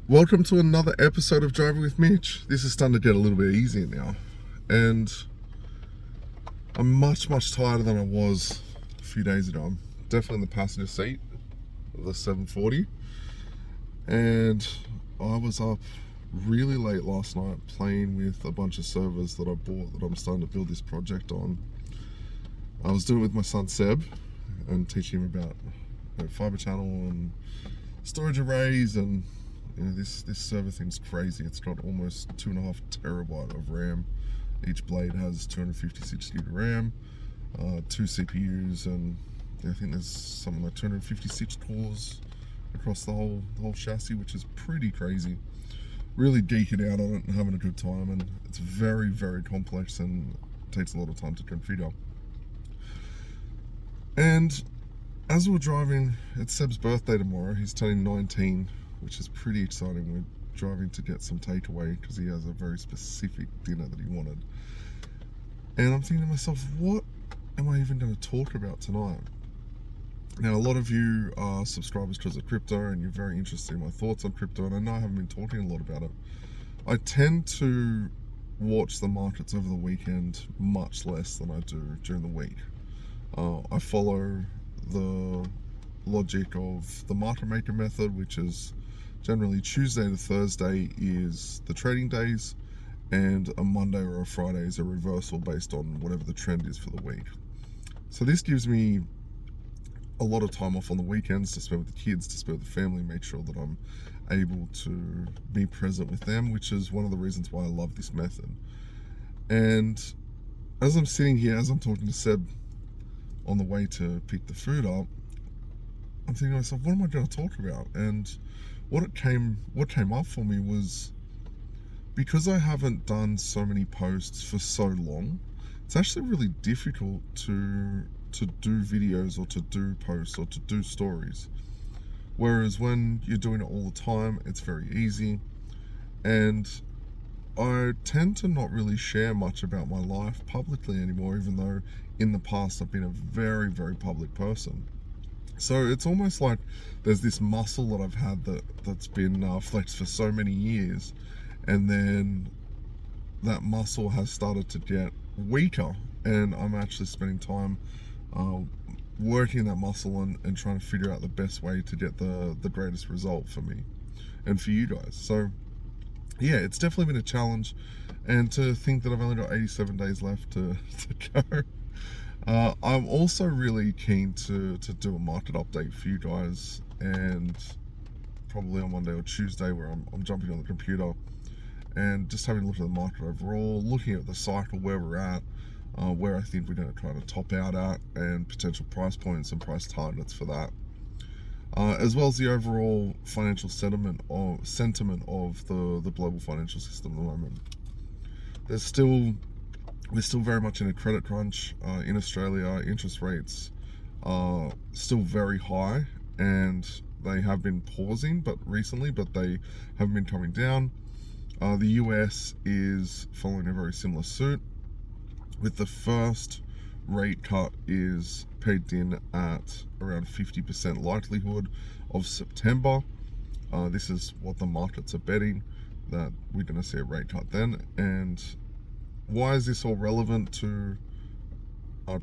Welcome to another episode of Driving with Mitch. This is starting to get a little bit easier now, and I'm much tired than I was a few days ago. I'm definitely in the passenger seat of the 740, and I was up really late last night playing with a bunch of servers that I bought that I'm starting to build this project on. I was doing it with my son Seb and teaching him about fiber channel and storage arrays, and this server thing's crazy. It's got almost 2.5 terabyte of RAM. Each blade has 256 GB RAM, 2 CPUs, and I think there's something like 256 cores across the whole chassis, which is pretty crazy. Really geeking out on it and having a good time, and it's very complex and takes a lot of time to configure. And as we're driving, it's Seb's birthday tomorrow. He's turning 19, which is pretty exciting. We're driving to get some takeaway because he has a very specific dinner that he wanted. And I'm thinking to myself, what am I even going to talk about tonight? Now, a lot of you are subscribers because of crypto and you're very interested in my thoughts on crypto, and I know I haven't been talking a lot about it. I tend to watch the markets over the weekend much less than I do during the week. I follow the logic of the market maker method, which is generally Tuesday to Thursday is the trading days, and a Monday or a Friday is a reversal based on whatever the trend is for the week. So this gives me a lot of time off on the weekends to spend with the kids, to spend with the family, make sure that I'm able to be present with them, which is one of the reasons why I love this method. And as I'm sitting here, as I'm talking to Seb on the way to pick the food up, I'm thinking to myself, what am I going to talk about? And what came up for me was, because I haven't done so many posts for so long, it's actually really difficult to do videos or to do posts or to do stories. Whereas when you're doing it all the time, it's very easy. And I tend to not really share much about my life publicly anymore, even though in the past I've been a very public person. So it's almost like there's this muscle that I've had that's been flexed for so many years, and then that muscle has started to get weaker, and I'm actually spending time working that muscle and trying to figure out the best way to get the greatest result for me and for you guys. So yeah, it's definitely been a challenge, and to think that I've only got 87 days left to go. I'm also really keen to do a market update for you guys, and probably on Monday or Tuesday, where I'm jumping on the computer and just having a look at the market overall, looking at the cycle, where we're at, where I think we're going to try to top out at, and potential price points and price targets for that, as well as the overall financial sentiment of the global financial system at the moment. We're still very much in a credit crunch in Australia. Interest rates are still very high, and they have been pausing recently, but they have been coming down. The US is following a very similar suit, with the first rate cut is pegged in at around 50% likelihood of September. This is what the markets are betting, that we're going to see a rate cut then. And why is this all relevant to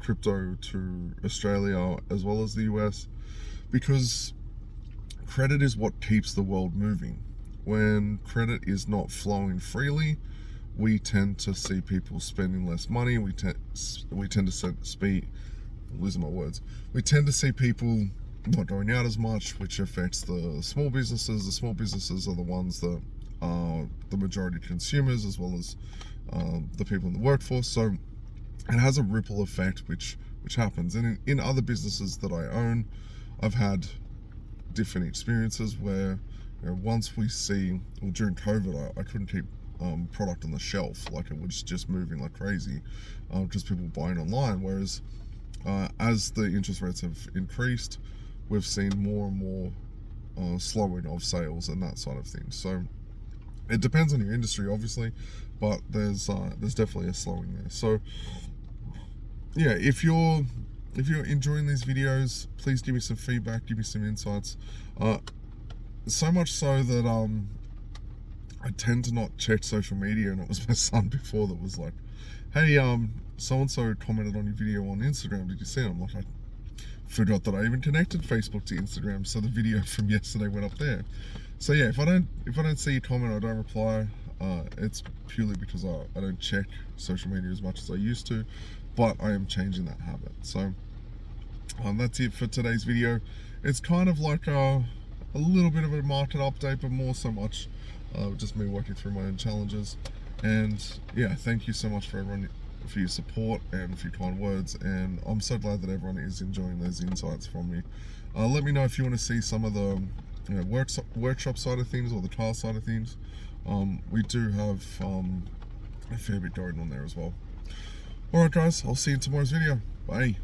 crypto, to Australia as well as the US? Because credit is what keeps the world moving. When credit is not flowing freely, we tend to see people spending less money. We tend to see people not going out as much, which affects the small businesses. The small businesses are the ones that are the majority of consumers, as well as the people in the workforce. So it has a ripple effect which happens. And in other businesses that I own, I've had different experiences where, once we see, well, during COVID, I couldn't keep product on the shelf. Like, it was just moving like crazy, because people buying online. Whereas as the interest rates have increased, we've seen more and more slowing of sales and that side of things. So it depends on your industry, obviously, but there's definitely a slowing there. So yeah, if you're enjoying these videos, please give me some feedback, give me some insights. So much so that I tend to not check social media, and it was my son before that was like, hey, so-and-so commented on your video on Instagram, did you see it? I'm like, I forgot that I even connected Facebook to Instagram, so the video from yesterday went up there. So yeah, if I don't see a comment, I don't reply. It's purely because I don't check social media as much as I used to, but I am changing that habit. So that's it for today's video. It's kind of like a little bit of a market update, but more so much just me working through my own challenges. And yeah, thank you so much for everyone, for your support and for your kind words, and I'm so glad that everyone is enjoying those insights from me. Let me know if you want to see some of the workshop side of things or the car side of things. We do have a fair bit going on there as well. Alright guys, I'll see you in tomorrow's video. Bye.